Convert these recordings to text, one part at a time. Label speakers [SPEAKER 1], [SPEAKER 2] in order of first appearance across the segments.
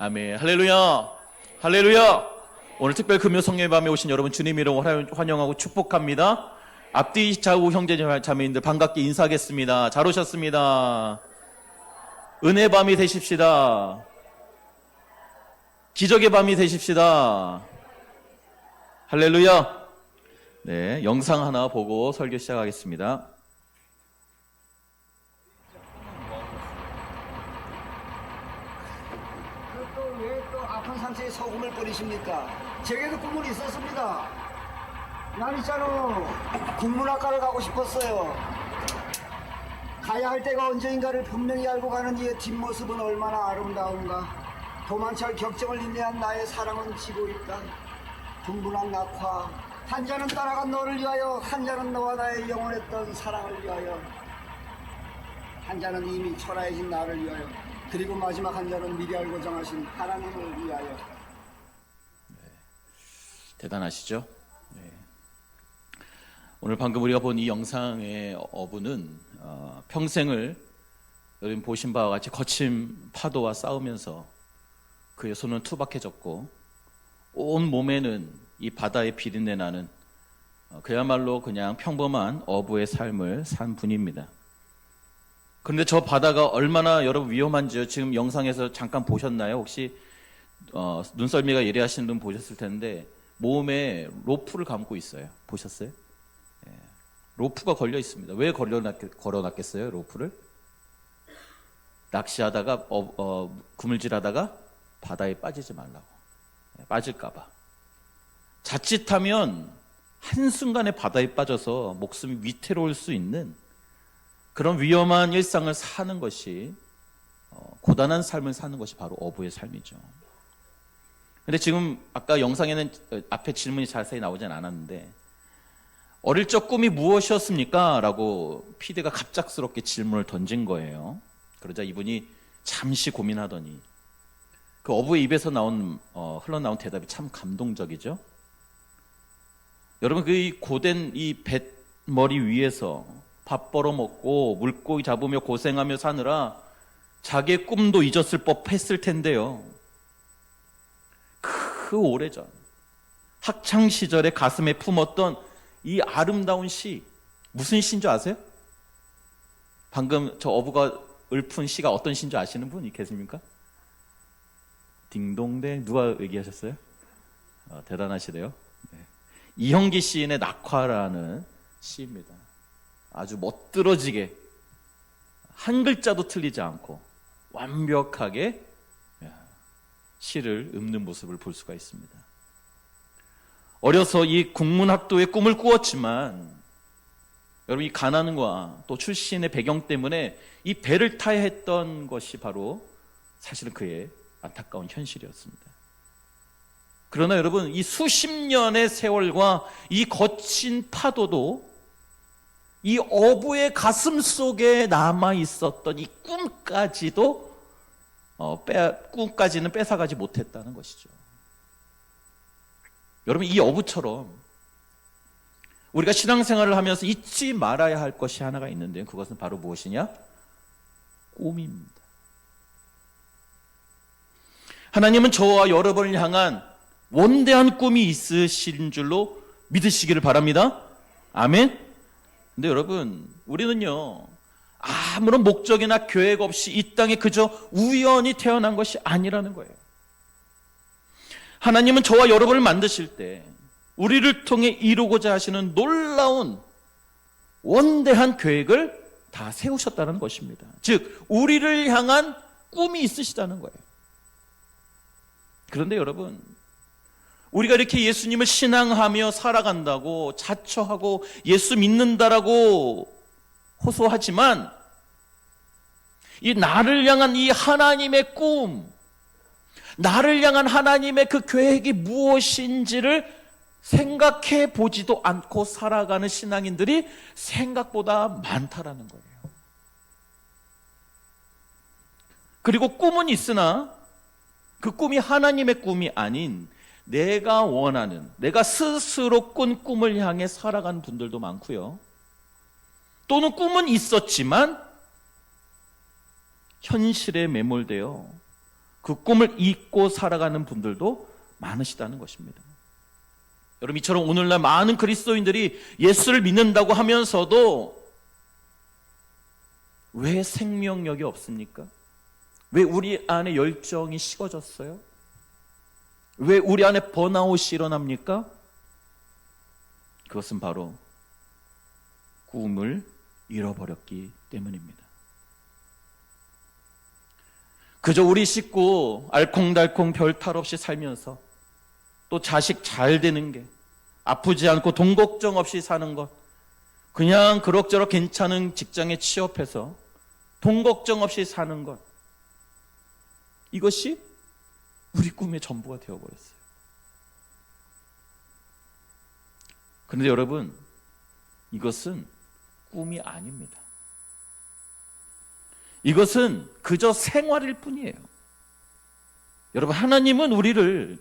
[SPEAKER 1] 아멘. 할렐루야. 할렐루야. 오늘 특별 금요 성령의 밤에 오신 여러분 주님 이름으로 환영하고 축복합니다. 앞뒤 좌우 형제 자매님들 반갑게 인사하겠습니다. 잘 오셨습니다. 은혜 밤이 되십시다. 기적의 밤이 되십시다. 할렐루야. 네, 영상 하나 보고 설교 시작하겠습니다.
[SPEAKER 2] 왜 또 아픈 상처에 소금을 뿌리십니까? 제게도 꿈은 있었습니다. 난 있잖아, 국문학과를 가고 싶었어요. 가야 할 때가 언제인가를 분명히 알고 가는 이의 뒷모습은 얼마나 아름다운가. 도만철 격정을 인내한 나의 사랑은 지고 있다. 국문학 낙화, 한 자는 따라간 너를 위하여, 한 자는 너와 나의 영원했던 사랑을 위하여, 한 자는 이미 초라해진 나를 위하여, 그리고 마지막 한 자는 미리 알고 정하신 하나님을 위하여.
[SPEAKER 1] 대단하시죠? 네. 오늘 방금 우리가 본 이 영상의 어부는 평생을 여러분 보신 바와 같이 거친 파도와 싸우면서 그의 손은 투박해졌고 온 몸에는 이 바다의 비린내 나는 그야말로 그냥 평범한 어부의 삶을 산 분입니다. 그런데 저 바다가 얼마나 여러분 위험한지요. 지금 영상에서 잠깐 보셨나요? 혹시 눈썰미가 예리하신 분 보셨을 텐데 몸에 로프를 감고 있어요. 보셨어요? 예. 로프가 걸려 있습니다. 왜 걸어놨겠어요? 로프를? 낚시하다가 그물질하다가 바다에 빠지지 말라고. 빠질까봐. 자칫하면 한순간에 바다에 빠져서 목숨이 위태로울 수 있는 그런 위험한 일상을 사는 것이 고단한 삶을 사는 것이 바로 어부의 삶이죠. 근데 지금 아까 영상에는 앞에 질문이 자세히 나오진 않았는데 어릴 적 꿈이 무엇이었습니까? 라고 PD가 갑작스럽게 질문을 던진 거예요. 그러자 이분이 잠시 고민하더니 그 어부의 입에서 흘러나온 대답이 참 감동적이죠. 여러분 그 고된 이 뱃머리 위에서 밥 벌어먹고 물고기 잡으며 고생하며 사느라 자기의 꿈도 잊었을 법했을 텐데요. 그 오래전 학창시절에 가슴에 품었던 이 아름다운 시, 무슨 시인 줄 아세요? 방금 저 어부가 읊은 시가 어떤 시인 줄 아시는 분이 계십니까? 딩동댕 누가 얘기하셨어요? 대단하시네요. 네. 이형기 시인의 낙화라는 시입니다. 아주 멋들어지게 한 글자도 틀리지 않고 완벽하게 시를 읊는 모습을 볼 수가 있습니다. 어려서 이 국문학도의 꿈을 꾸었지만 여러분 이 가난과 또 출신의 배경 때문에 이 배를 타야 했던 것이 바로 사실은 그의 안타까운 현실이었습니다. 그러나 여러분 이 수십 년의 세월과 이 거친 파도도 이 어부의 가슴 속에 남아 있었던 이 꿈까지는 뺏어가지 못했다는 것이죠. 여러분 이 어부처럼 우리가 신앙생활을 하면서 잊지 말아야 할 것이 하나가 있는데요. 그것은 바로 무엇이냐? 꿈입니다. 하나님은 저와 여러분을 향한 원대한 꿈이 있으신 줄로 믿으시기를 바랍니다. 아멘. 근데 여러분 우리는요 아무런 목적이나 계획 없이 이 땅에 그저 우연히 태어난 것이 아니라는 거예요. 하나님은 저와 여러분을 만드실 때 우리를 통해 이루고자 하시는 놀라운 원대한 계획을 다 세우셨다는 것입니다. 즉 우리를 향한 꿈이 있으시다는 거예요. 그런데 여러분 우리가 이렇게 예수님을 신앙하며 살아간다고 자처하고 예수 믿는다라고 호소하지만 이 나를 향한 이 하나님의 꿈, 나를 향한 하나님의 그 계획이 무엇인지를 생각해 보지도 않고 살아가는 신앙인들이 생각보다 많다라는 거예요. 그리고 꿈은 있으나 그 꿈이 하나님의 꿈이 아닌 내가 원하는, 내가 스스로 꾼 꿈을 향해 살아가는 분들도 많고요. 또는 꿈은 있었지만 현실에 매몰되어 그 꿈을 잊고 살아가는 분들도 많으시다는 것입니다. 여러분, 이처럼 오늘날 많은 그리스도인들이 예수를 믿는다고 하면서도 왜 생명력이 없습니까? 왜 우리 안에 열정이 식어졌어요? 왜 우리 안에 번아웃이 일어납니까? 그것은 바로 꿈을 잃어버렸기 때문입니다. 그저 우리 식구 알콩달콩 별 탈 없이 살면서, 또 자식 잘 되는 게, 아프지 않고 돈 걱정 없이 사는 것, 그냥 그럭저럭 괜찮은 직장에 취업해서 돈 걱정 없이 사는 것, 이것이 우리 꿈의 전부가 되어버렸어요. 그런데 여러분, 이것은 꿈이 아닙니다. 이것은 그저 생활일 뿐이에요. 여러분, 하나님은 우리를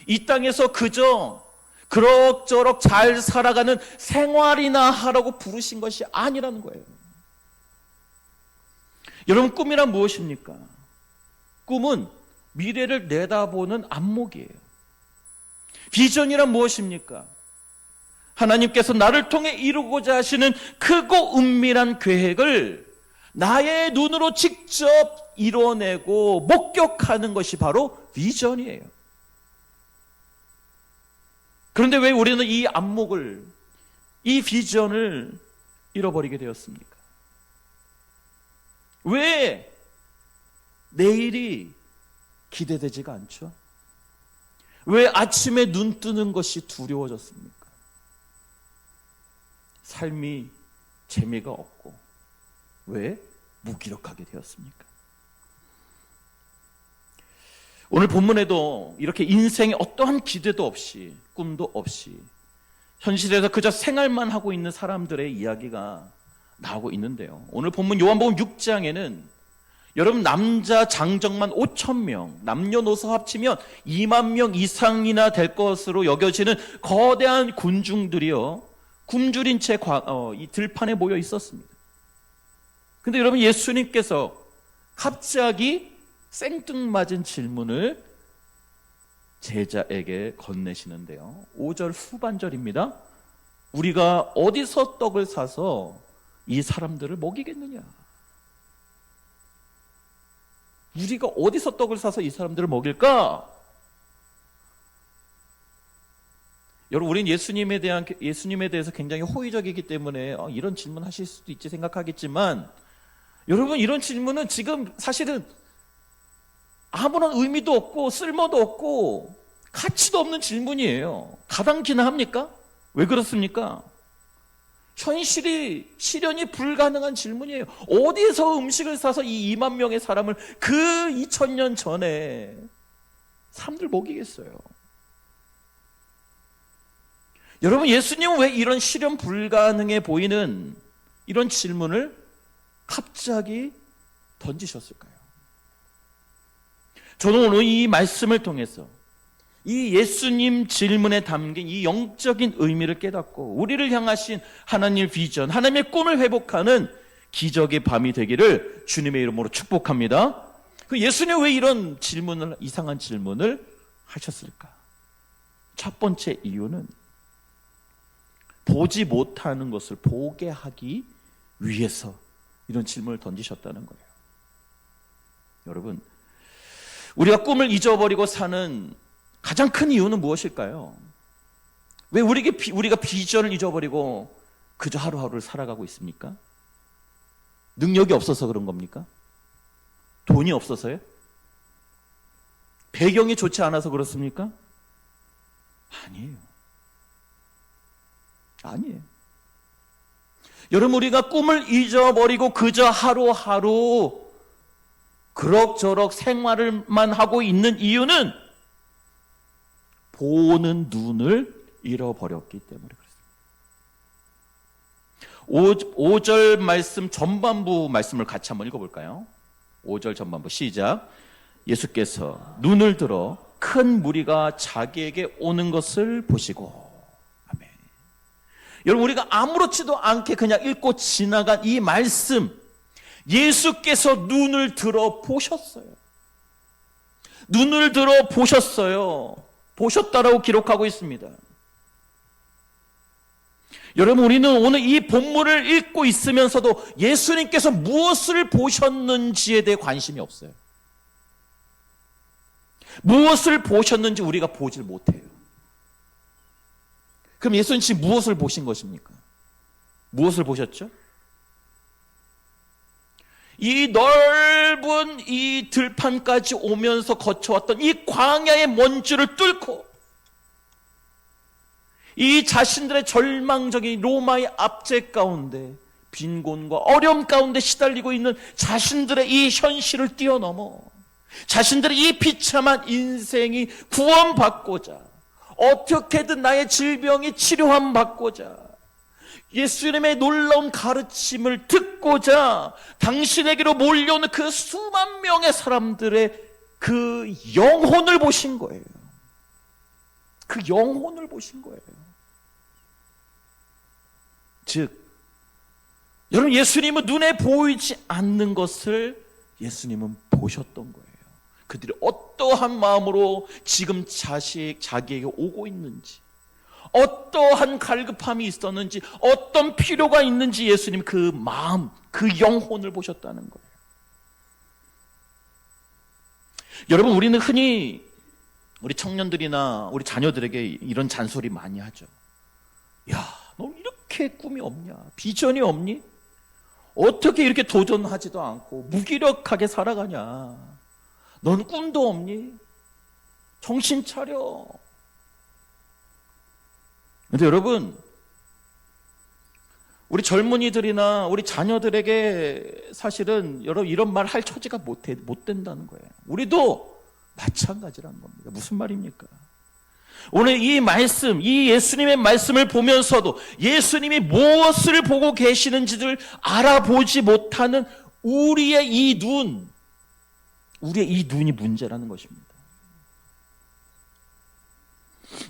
[SPEAKER 1] 이 땅에서 그저 그럭저럭 잘 살아가는 생활이나 하라고 부르신 것이 아니라는 거예요. 여러분, 꿈이란 무엇입니까? 꿈은 미래를 내다보는 안목이에요. 비전이란 무엇입니까? 하나님께서 나를 통해 이루고자 하시는 크고 은밀한 계획을 나의 눈으로 직접 이뤄내고 목격하는 것이 바로 비전이에요. 그런데 왜 우리는 이 안목을, 이 비전을 잃어버리게 되었습니까? 왜 내일이 기대되지가 않죠? 왜 아침에 눈 뜨는 것이 두려워졌습니까? 삶이 재미가 없고, 왜 무기력하게 되었습니까? 오늘 본문에도 이렇게 인생에 어떠한 기대도 없이, 꿈도 없이 현실에서 그저 생활만 하고 있는 사람들의 이야기가 나오고 있는데요, 오늘 본문 요한복음 6장에는 여러분, 남자 장정만 5,000명, 남녀노소 합치면 2만 명 이상이나 될 것으로 여겨지는 거대한 군중들이요, 굶주린 채 이 들판에 모여 있었습니다. 근데 여러분, 예수님께서 갑자기 생뚱맞은 질문을 제자에게 건네시는데요, 5절 후반절입니다. 우리가 어디서 떡을 사서 이 사람들을 먹이겠느냐? 우리가 어디서 떡을 사서 이 사람들을 먹일까? 여러분, 우린 예수님에 대해서 굉장히 호의적이기 때문에 이런 질문 하실 수도 있지 생각하겠지만, 여러분, 이런 질문은 지금 사실은 아무런 의미도 없고 쓸모도 없고 가치도 없는 질문이에요. 가당키나 합니까? 왜 그렇습니까? 현실이 실현이 불가능한 질문이에요. 어디에서 음식을 사서 이 2만 명의 사람을 그 2000년 전에 사람들 먹이겠어요? 여러분, 예수님은 왜 이런 실현 불가능해 보이는 이런 질문을 갑자기 던지셨을까요? 저는 오늘 이 말씀을 통해서 이 예수님 질문에 담긴 이 영적인 의미를 깨닫고 우리를 향하신 하나님의 비전, 하나님의 꿈을 회복하는 기적의 밤이 되기를 주님의 이름으로 축복합니다. 그 예수님 왜 이런 이상한 질문을 하셨을까? 첫 번째 이유는 보지 못하는 것을 보게 하기 위해서 이런 질문을 던지셨다는 거예요. 여러분, 우리가 꿈을 잊어버리고 사는 가장 큰 이유는 무엇일까요? 왜 우리가 비전을 잊어버리고 그저 하루하루를 살아가고 있습니까? 능력이 없어서 그런 겁니까? 돈이 없어서요? 배경이 좋지 않아서 그렇습니까? 아니에요. 여러분, 우리가 꿈을 잊어버리고 그저 하루하루 그럭저럭 생활을만 하고 있는 이유는 보는 눈을 잃어버렸기 때문에 그렇습니다. 5절 말씀 전반부 말씀을 같이 한번 읽어볼까요? 5절 전반부 시작. 예수께서 눈을 들어 큰 무리가 자기에게 오는 것을 보시고. 아멘. 여러분, 우리가 아무렇지도 않게 그냥 읽고 지나간 이 말씀, 예수께서 눈을 들어 보셨어요. 눈을 들어 보셨어요. 보셨다라고 기록하고 있습니다. 여러분, 우리는 오늘 이 본문을 읽고 있으면서도 예수님께서 무엇을 보셨는지에 대해 관심이 없어요. 무엇을 보셨는지 우리가 보질 못해요. 그럼 예수님 지금 무엇을 보신 것입니까? 무엇을 보셨죠? 이 넓은 이 들판까지 오면서 거쳐왔던 이 광야의 먼지를 뚫고 이 자신들의 절망적인 로마의 압제 가운데 빈곤과 어려움 가운데 시달리고 있는 자신들의 이 현실을 뛰어넘어 자신들의 이 비참한 인생이 구원받고자 어떻게든 나의 질병이 치료함 받고자 예수님의 놀라운 가르침을 듣고자 당신에게로 몰려오는 그 수만 명의 사람들의 그 영혼을 보신 거예요. 그 영혼을 보신 거예요. 즉, 여러분, 예수님은 눈에 보이지 않는 것을 예수님은 보셨던 거예요. 그들이 어떠한 마음으로 지금 자기에게 오고 있는지, 어떠한 갈급함이 있었는지, 어떤 필요가 있는지 예수님 그 마음, 그 영혼을 보셨다는 거예요. 여러분, 우리는 흔히 우리 청년들이나 우리 자녀들에게 이런 잔소리 많이 하죠. 야, 너 이렇게 꿈이 없냐? 비전이 없니? 어떻게 이렇게 도전하지도 않고 무기력하게 살아가냐? 넌 꿈도 없니? 정신 차려. 근데 여러분, 우리 젊은이들이나 우리 자녀들에게 사실은 여러분 이런 말 할 처지가 못 된다는 거예요. 우리도 마찬가지라는 겁니다. 무슨 말입니까? 오늘 이 말씀, 이 예수님의 말씀을 보면서도 예수님이 무엇을 보고 계시는지를 알아보지 못하는 우리의 이 눈이 문제라는 것입니다.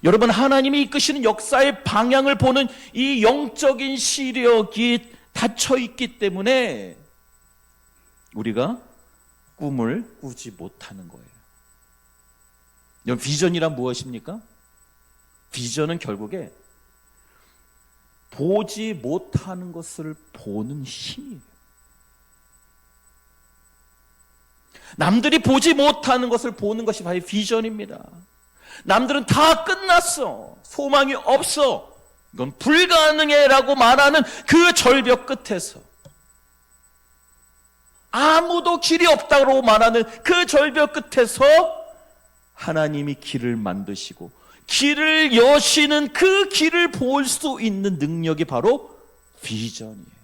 [SPEAKER 1] 여러분, 하나님이 이끄시는 역사의 방향을 보는 이 영적인 시력이 닫혀 있기 때문에 우리가 꿈을 꾸지 못하는 거예요. 여러분, 비전이란 무엇입니까? 비전은 결국에 보지 못하는 것을 보는 힘이에요. 남들이 보지 못하는 것을 보는 것이 바로 비전입니다. 남들은 다 끝났어. 소망이 없어. 이건 불가능해라고 말하는 그 절벽 끝에서 아무도 길이 없다고 말하는 그 절벽 끝에서 하나님이 길을 만드시고 길을 여시는 그 길을 볼 수 있는 능력이 바로 비전이에요.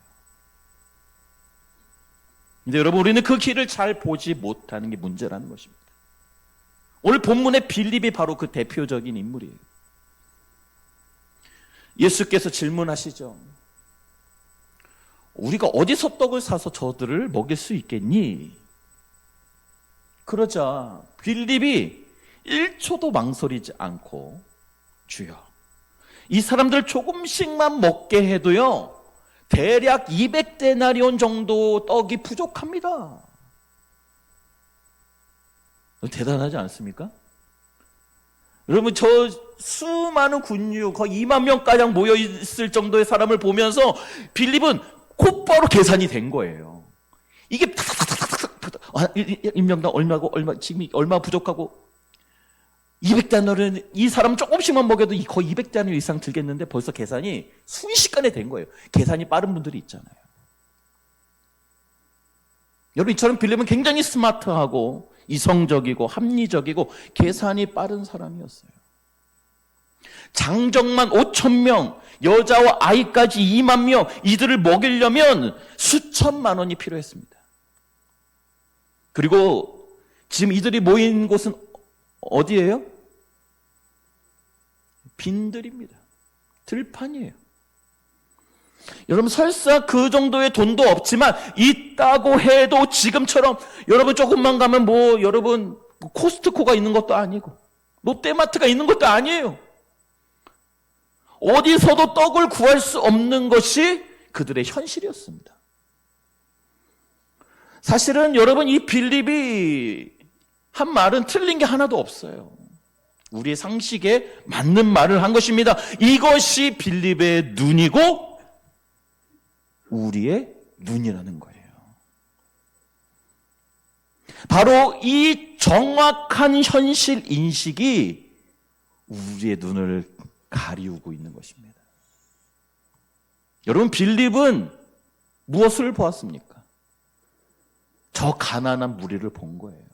[SPEAKER 1] 근데 여러분, 우리는 그 길을 잘 보지 못하는 게 문제라는 것입니다. 오늘 본문의 빌립이 바로 그 대표적인 인물이에요. 예수께서 질문하시죠. 우리가 어디서 떡을 사서 저들을 먹일 수 있겠니? 그러자 빌립이 1초도 망설이지 않고 주여, 이 사람들 조금씩만 먹게 해도요 대략 200데나리온 정도 떡이 부족합니다. 대단하지 않습니까? 여러분, 저 수많은 군유 거의 2만 명가량 모여있을 정도의 사람을 보면서 빌립은 곧바로 계산이 된 거예요. 이게 인명당 얼마고 지금 얼마 부족하고 200데나리온, 이 사람 조금씩만 먹여도 거의 200데나리온 이상 들겠는데 벌써 계산이 순식간에 된 거예요. 계산이 빠른 분들이 있잖아요. 여러분, 이처럼 빌립은 굉장히 스마트하고 이성적이고 합리적이고 계산이 빠른 사람이었어요. 장정만 5,000명, 여자와 아이까지 2만 명, 이들을 먹이려면 수천만 원이 필요했습니다. 그리고 지금 이들이 모인 곳은 어디예요? 빈들입니다. 들판이에요. 여러분, 설사 그 정도의 돈도 없지만 있다고 해도 지금처럼 여러분 조금만 가면 여러분 코스트코가 있는 것도 아니고 롯데마트가 있는 것도 아니에요. 어디서도 떡을 구할 수 없는 것이 그들의 현실이었습니다. 사실은 여러분, 이 빌립이 한 말은 틀린 게 하나도 없어요. 우리의 상식에 맞는 말을 한 것입니다. 이것이 빌립의 눈이고 우리의 눈이라는 거예요. 바로 이 정확한 현실 인식이 우리의 눈을 가리우고 있는 것입니다. 여러분, 빌립은 무엇을 보았습니까? 저 가난한 무리를 본 거예요.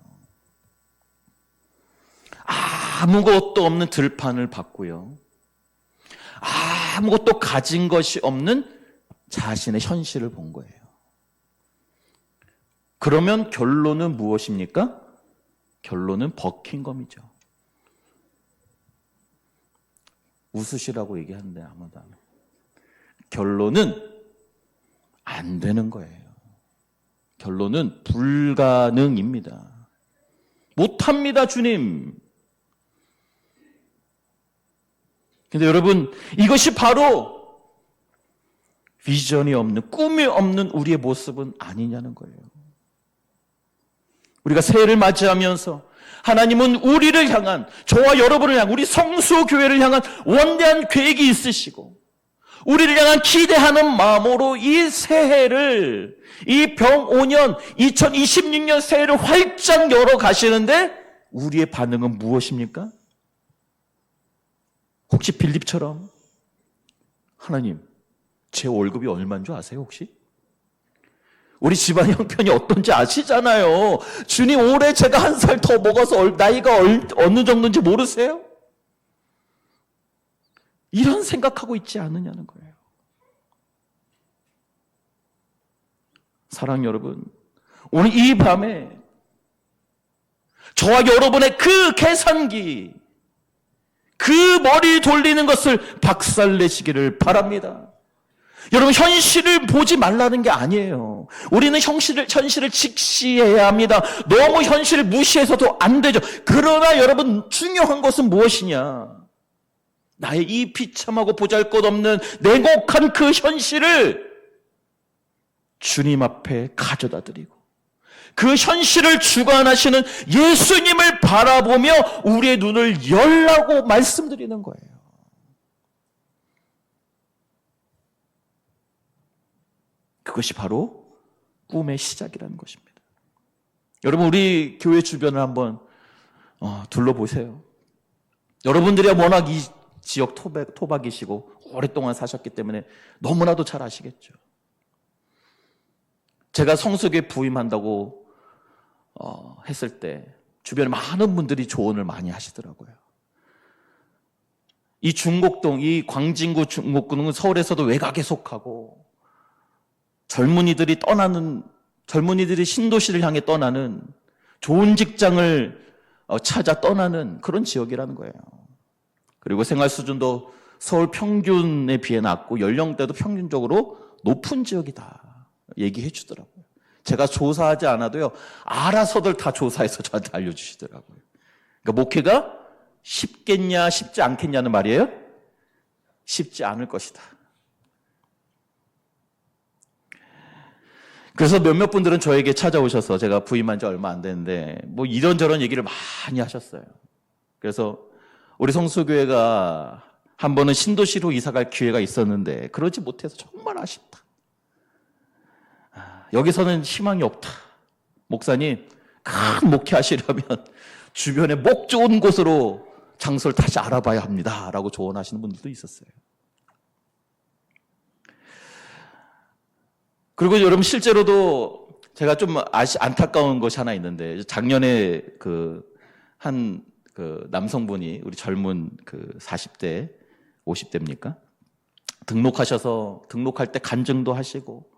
[SPEAKER 1] 아무것도 없는 들판을 봤고요. 아무것도 가진 것이 없는 자신의 현실을 본 거예요. 그러면 결론은 무엇입니까? 결론은 버킹검이죠. 웃으시라고 얘기하는데 아무도 안 해요. 결론은 안 되는 거예요. 결론은 불가능입니다. 못합니다, 주님. 근데 여러분, 이것이 바로 비전이 없는, 꿈이 없는 우리의 모습은 아니냐는 거예요. 우리가 새해를 맞이하면서 하나님은 우리를 향한, 저와 여러분을 향한, 우리 성수교회를 향한 원대한 계획이 있으시고 우리를 향한 기대하는 마음으로 이 새해를, 이 병5년 2026년 새해를 활짝 열어 가시는데 우리의 반응은 무엇입니까? 혹시 빌립처럼 하나님, 제 월급이 얼마인 줄 아세요 혹시? 우리 집안 형편이 어떤지 아시잖아요. 주님, 올해 제가 한 살 더 먹어서 나이가 어느 정도인지 모르세요? 이런 생각하고 있지 않느냐는 거예요. 사랑 여러분, 오늘 이 밤에 저와 여러분의 그 계산기, 그 머리 돌리는 것을 박살내시기를 바랍니다. 여러분, 현실을 보지 말라는 게 아니에요. 우리는 현실을 직시해야 합니다. 너무 현실을 무시해서도 안 되죠. 그러나 여러분, 중요한 것은 무엇이냐? 나의 이 비참하고 보잘것없는 냉혹한 그 현실을 주님 앞에 가져다 드리고 그 현실을 주관하시는 예수님을 바라보며 우리의 눈을 열라고 말씀드리는 거예요. 그것이 바로 꿈의 시작이라는 것입니다. 여러분, 우리 교회 주변을 한번 둘러보세요. 여러분들이 워낙 이 지역 토박이시고 오랫동안 사셨기 때문에 너무나도 잘 아시겠죠. 제가 성수교에 부임한다고 했을 때 주변에 많은 분들이 조언을 많이 하시더라고요. 이 중곡동, 이 광진구 중곡동은 서울에서도 외곽에 속하고 젊은이들이 신도시를 향해 떠나는, 좋은 직장을 찾아 떠나는 그런 지역이라는 거예요. 그리고 생활 수준도 서울 평균에 비해 낮고 연령대도 평균적으로 높은 지역이다 얘기해 주더라고요. 제가 조사하지 않아도요, 알아서들 다 조사해서 저한테 알려주시더라고요. 그러니까 목회가 쉽겠냐 쉽지 않겠냐는 말이에요. 쉽지 않을 것이다. 그래서 몇몇 분들은 저에게 찾아오셔서, 제가 부임한 지 얼마 안 됐는데 뭐 이런저런 얘기를 많이 하셨어요. 그래서 우리 성수교회가 한 번은 신도시로 이사갈 기회가 있었는데 그러지 못해서 정말 아쉽다. 여기서는 희망이 없다. 목사님, 큰 목회하시려면 주변에 목 좋은 곳으로 장소를 다시 알아봐야 합니다 라고 조언하시는 분들도 있었어요. 그리고 여러분, 실제로도 제가 좀 안타까운 것이 하나 있는데, 작년에 한 남성분이, 우리 젊은 40대, 50대입니까? 등록할 때 간증도 하시고,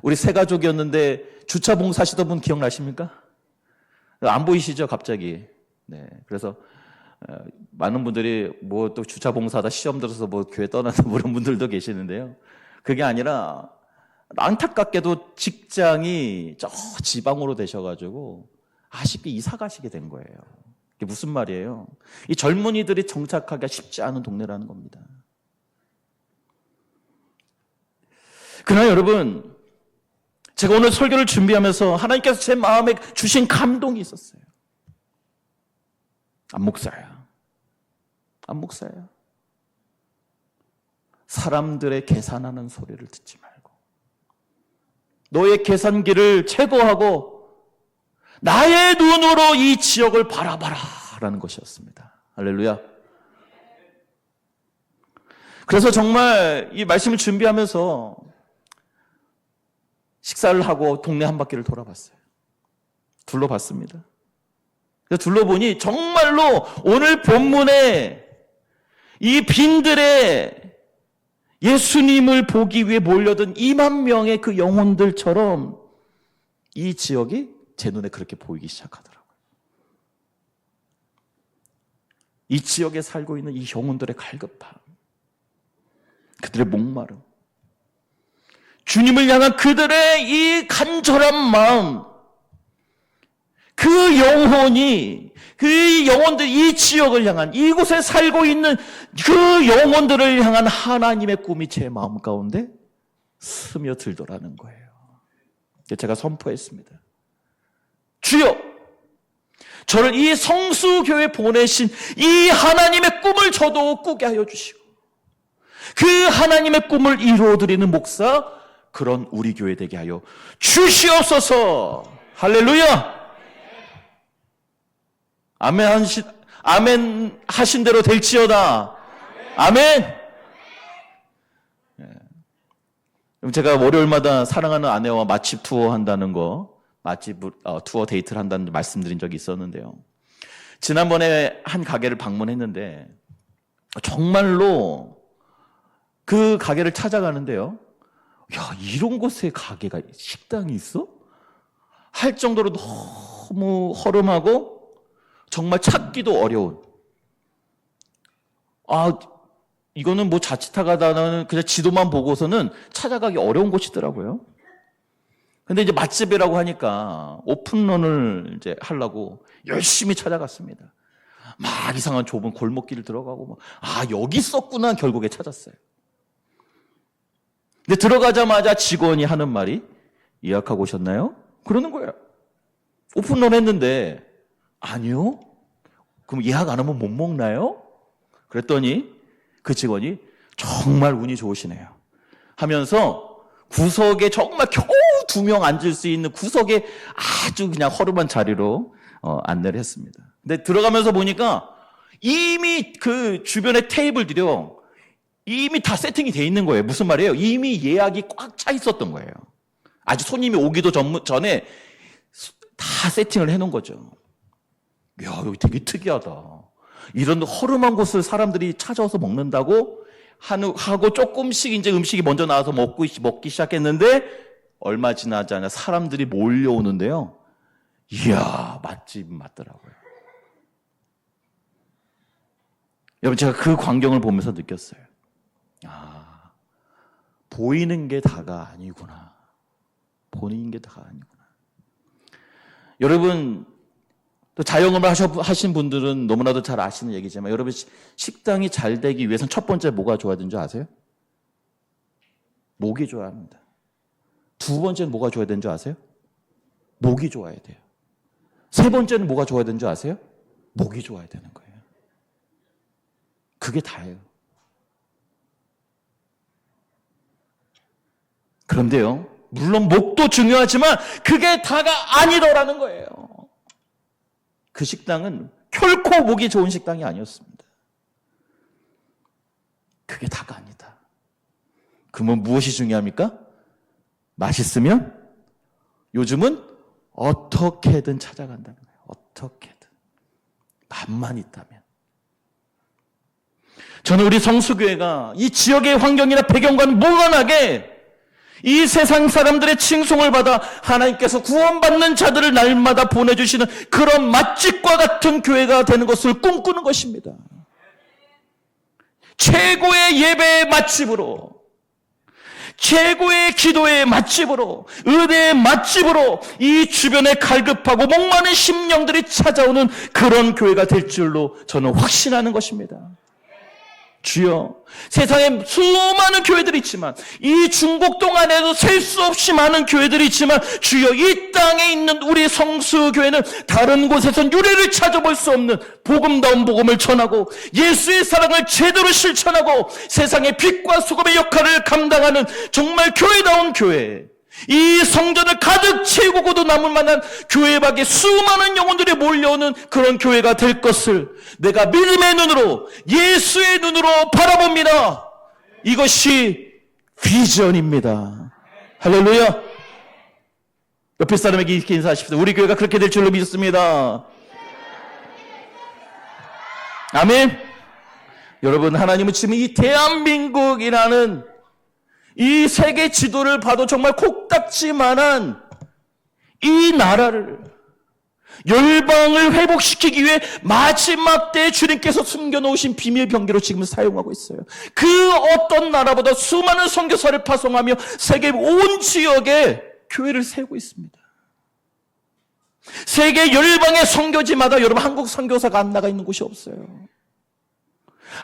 [SPEAKER 1] 우리 세 가족이었는데 주차 봉사하시던 분 기억나십니까? 안 보이시죠, 갑자기? 네. 그래서 많은 분들이 뭐 또 주차 봉사하다 시험 들어서 뭐 교회 떠나는 그런 분들도 계시는데요. 그게 아니라 안타깝게도 직장이 저 지방으로 되셔가지고 아쉽게 이사 가시게 된 거예요. 이게 무슨 말이에요? 이 젊은이들이 정착하기가 쉽지 않은 동네라는 겁니다. 그러나 여러분, 제가 오늘 설교를 준비하면서 하나님께서 제 마음에 주신 감동이 있었어요. 안 목사야. 안 목사야. 사람들의 계산하는 소리를 듣지 말고 너의 계산기를 제거하고 나의 눈으로 이 지역을 바라봐라 라는 것이었습니다. 할렐루야. 그래서 정말 이 말씀을 준비하면서 식사를 하고 동네 한 바퀴를 돌아봤어요. 둘러봤습니다. 그래서 둘러보니 정말로 오늘 본문에 이 빈들의 예수님을 보기 위해 몰려든 2만 명의 그 영혼들처럼 이 지역이 제 눈에 그렇게 보이기 시작하더라고요. 이 지역에 살고 있는 이 영혼들의 갈급함, 그들의 목마름, 주님을 향한 그들의 이 간절한 마음, 그 영혼이, 그 영혼들, 이 지역을 향한, 이곳에 살고 있는 그 영혼들을 향한 하나님의 꿈이 제 마음 가운데 스며들더라는 거예요. 제가 선포했습니다. 주여, 저를 이 성수교회 보내신 이 하나님의 꿈을 저도 꾸게 하여 주시고 그 하나님의 꿈을 이루어드리는 목사, 그런 우리 교회 되게 하여 주시옵소서. 할렐루야. 아멘 하신 대로 될지어다. 아멘. 제가 월요일마다 사랑하는 아내와 맛집 투어 한다는 거, 맛집 투어 데이트를 한다는 말씀드린 적이 있었는데요. 지난번에 한 가게를 방문했는데 정말로 그 가게를 찾아가는데요. 야, 이런 곳에 가게가, 식당이 있어? 할 정도로 너무 허름하고 정말 찾기도 어려운. 이거는 뭐 자칫하다는 그냥 지도만 보고서는 찾아가기 어려운 곳이더라고요. 근데 이제 맛집이라고 하니까 오픈런을 이제 하려고 열심히 찾아갔습니다. 막 이상한 좁은 골목길을 들어가고, 여기 있었구나, 결국에 찾았어요. 근데 들어가자마자 직원이 하는 말이, 예약하고 오셨나요? 그러는 거예요. 오픈런 했는데, 아니요? 그럼 예약 안 하면 못 먹나요? 그랬더니 그 직원이 정말 운이 좋으시네요 하면서 구석에 정말 겨우 2명 앉을 수 있는 구석에 아주 그냥 허름한 자리로 안내를 했습니다. 근데 들어가면서 보니까 이미 그 주변의 테이블들이요, 이미 다 세팅이 돼 있는 거예요. 무슨 말이에요? 이미 예약이 꽉 차 있었던 거예요. 아직 손님이 오기도 전에 다 세팅을 해놓은 거죠. 야, 여기 되게 특이하다. 이런 허름한 곳을 사람들이 찾아와서 먹는다고 하고 조금씩 이제 음식이 먼저 나와서 먹기 시작했는데 얼마 지나지 않아 사람들이 몰려오는데요. 이야, 맛집 맞더라고요. 여러분, 제가 그 광경을 보면서 느꼈어요. 보이는 게 다가 아니구나. 보이는 게 다가 아니구나. 여러분, 또 자영업을 하신 분들은 너무나도 잘 아시는 얘기지만, 여러분, 식당이 잘 되기 위해서는 첫 번째 뭐가 좋아야 되는 줄 아세요? 목이 좋아야 합니다. 두 번째는 뭐가 좋아야 되는 줄 아세요? 목이 좋아야 돼요. 세 번째는 뭐가 좋아야 되는 줄 아세요? 목이 좋아야 되는 거예요. 그게 다예요. 그런데요, 물론 목도 중요하지만 그게 다가 아니더라는 거예요. 그 식당은 결코 목이 좋은 식당이 아니었습니다. 그게 다가 아니다. 그러면 무엇이 중요합니까? 맛있으면 요즘은 어떻게든 찾아간다는 거예요. 어떻게든. 맛만 있다면. 저는 우리 성수교회가 이 지역의 환경이나 배경과는 무관하게 이 세상 사람들의 칭송을 받아 하나님께서 구원받는 자들을 날마다 보내주시는 그런 맛집과 같은 교회가 되는 것을 꿈꾸는 것입니다. 최고의 예배의 맛집으로, 최고의 기도의 맛집으로, 은혜의 맛집으로 이 주변에 갈급하고 목마른 심령들이 찾아오는 그런 교회가 될 줄로 저는 확신하는 것입니다. 주여, 세상에 수많은 교회들이 있지만, 이 중국동 안에도 셀 수 없이 많은 교회들이 있지만, 주여, 이 땅에 있는 우리 성수교회는 다른 곳에선 유래를 찾아볼 수 없는 복음다운 복음을 전하고 예수의 사랑을 제대로 실천하고 세상의 빛과 소금의 역할을 감당하는 정말 교회다운 교회, 이 성전을 가득 채우고도 남을 만한 교회 밖에 수많은 영혼들이 몰려오는 그런 교회가 될 것을 내가 믿음의 눈으로, 예수의 눈으로 바라봅니다. 이것이 비전입니다. 할렐루야. 옆에 사람에게 이렇게 인사하십시오. 우리 교회가 그렇게 될 줄로 믿습니다. 아멘. 여러분, 하나님은 지금 이 대한민국이라는 이 세계 지도를 봐도 정말 콕딱지만한 이 나라를, 열방을 회복시키기 위해 마지막 때에 주님께서 숨겨놓으신 비밀 병기로 지금 사용하고 있어요. 그 어떤 나라보다 수많은 선교사를 파송하며 세계 온 지역에 교회를 세우고 있습니다. 세계 열방의 선교지마다 여러분, 한국 선교사가 안 나가 있는 곳이 없어요.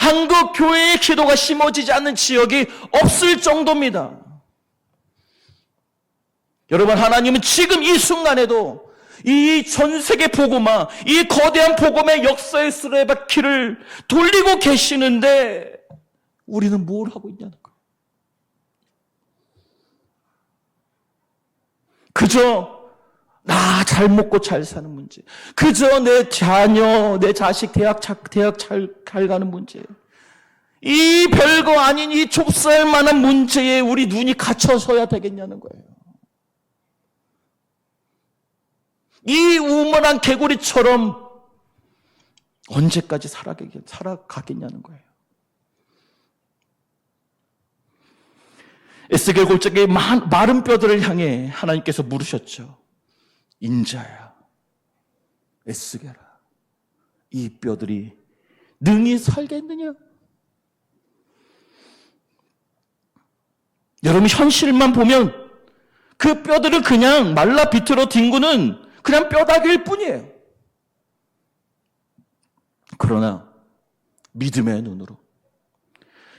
[SPEAKER 1] 한국 교회의 기도가 심어지지 않는 지역이 없을 정도입니다. 여러분, 하나님은 지금 이 순간에도 이 전 세계 복음화, 이 거대한 복음의 역사의 수레바퀴를 돌리고 계시는데 우리는 뭘 하고 있냐는 거예요. 그저 나 잘 먹고 잘 사는 문제, 그저 내 자녀, 내 자식 대학 잘 가는 문제, 이 별거 아닌 이 좁쌀 만한 문제에 우리 눈이 갇혀서야 되겠냐는 거예요. 이 우물한 개구리처럼 언제까지 살아가겠냐는 거예요. 에스겔 골짜기의 마른 뼈들을 향해 하나님께서 물으셨죠. 인자야, 에스겔아, 이 뼈들이 능히 살겠느냐? 여러분, 현실만 보면 그 뼈들을 그냥 말라 비틀어 뒹구는 그냥 뼈다귀일 뿐이에요. 그러나 믿음의 눈으로,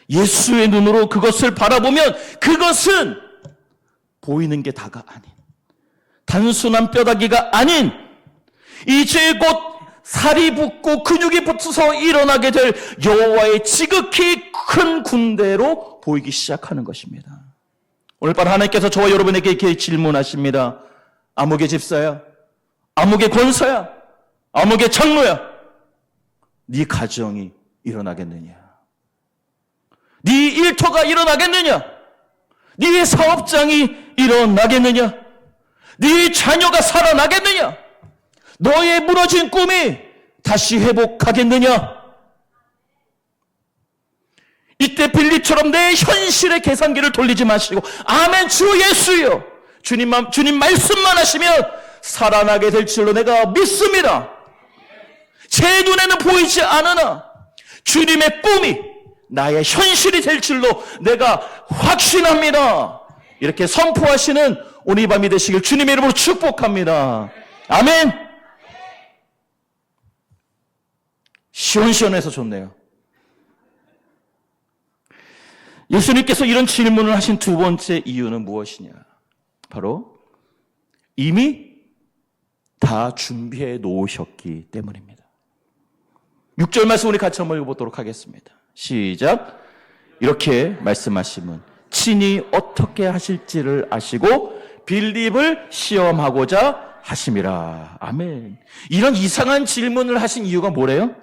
[SPEAKER 1] 예수의 눈으로 그것을 바라보면 그것은 보이는 게 다가 아닌, 단순한 뼈다귀가 아닌, 이제 곧 살이 붙고 근육이 붙어서 일어나게 될 여호와의 지극히 큰 군대로 보이기 시작하는 것입니다. 오늘 밤 하나님께서 저와 여러분에게 이렇게 질문하십니다. 아무개 집사야, 아무개 권사야, 아무개 장로야, 네 가정이 일어나겠느냐? 네 일터가 일어나겠느냐? 네 사업장이 일어나겠느냐? 네 자녀가 살아나겠느냐? 너의 무너진 꿈이 다시 회복하겠느냐? 이때 빌립처럼 내 현실의 계산기를 돌리지 마시고 아멘 주 예수여, 주님 말씀만 하시면 살아나게 될 줄로 내가 믿습니다. 제 눈에는 보이지 않으나 주님의 꿈이 나의 현실이 될 줄로 내가 확신합니다. 이렇게 선포하시는 오늘 이 밤이 되시길 주님의 이름으로 축복합니다. 아멘. 시원시원해서 좋네요. 예수님께서 이런 질문을 하신 두 번째 이유는 무엇이냐? 바로 이미 다 준비해 놓으셨기 때문입니다. 6절 말씀 우리 같이 한번 읽어보도록 하겠습니다. 시작. 이렇게 말씀하시면 친히 어떻게 하실지를 아시고 빌립을 시험하고자 하심이라. 아멘. 이런 이상한 질문을 하신 이유가 뭐래요?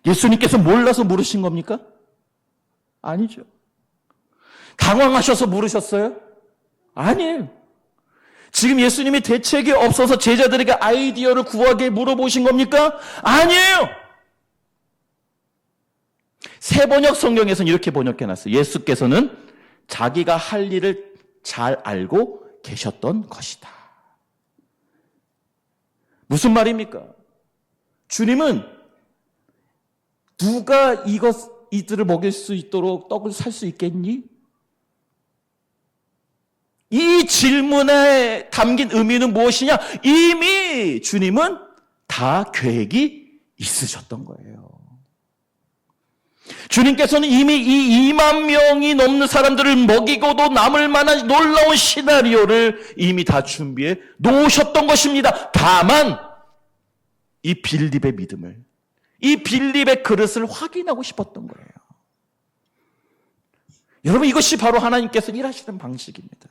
[SPEAKER 1] 예수님께서 몰라서 물으신 겁니까? 아니죠. 당황하셔서 물으셨어요? 아니에요. 지금 예수님이 대책이 없어서 제자들에게 아이디어를 구하게 물어보신 겁니까? 아니에요. 새 번역 성경에서는 이렇게 번역해놨어요. 예수께서는 자기가 할 일을 잘 알고 계셨던 것이다. 무슨 말입니까? 주님은 누가 이들을 먹일 수 있도록 떡을 살 수 있겠니? 이 질문에 담긴 의미는 무엇이냐? 이미 주님은 다 계획이 있으셨던 거예요. 주님께서는 이미 이 2만 명이 넘는 사람들을 먹이고도 남을 만한 놀라운 시나리오를 이미 다 준비해 놓으셨던 것입니다. 다만 이 빌립의 믿음을, 이 빌립의 그릇을 확인하고 싶었던 거예요. 여러분, 이것이 바로 하나님께서 일하시는 방식입니다.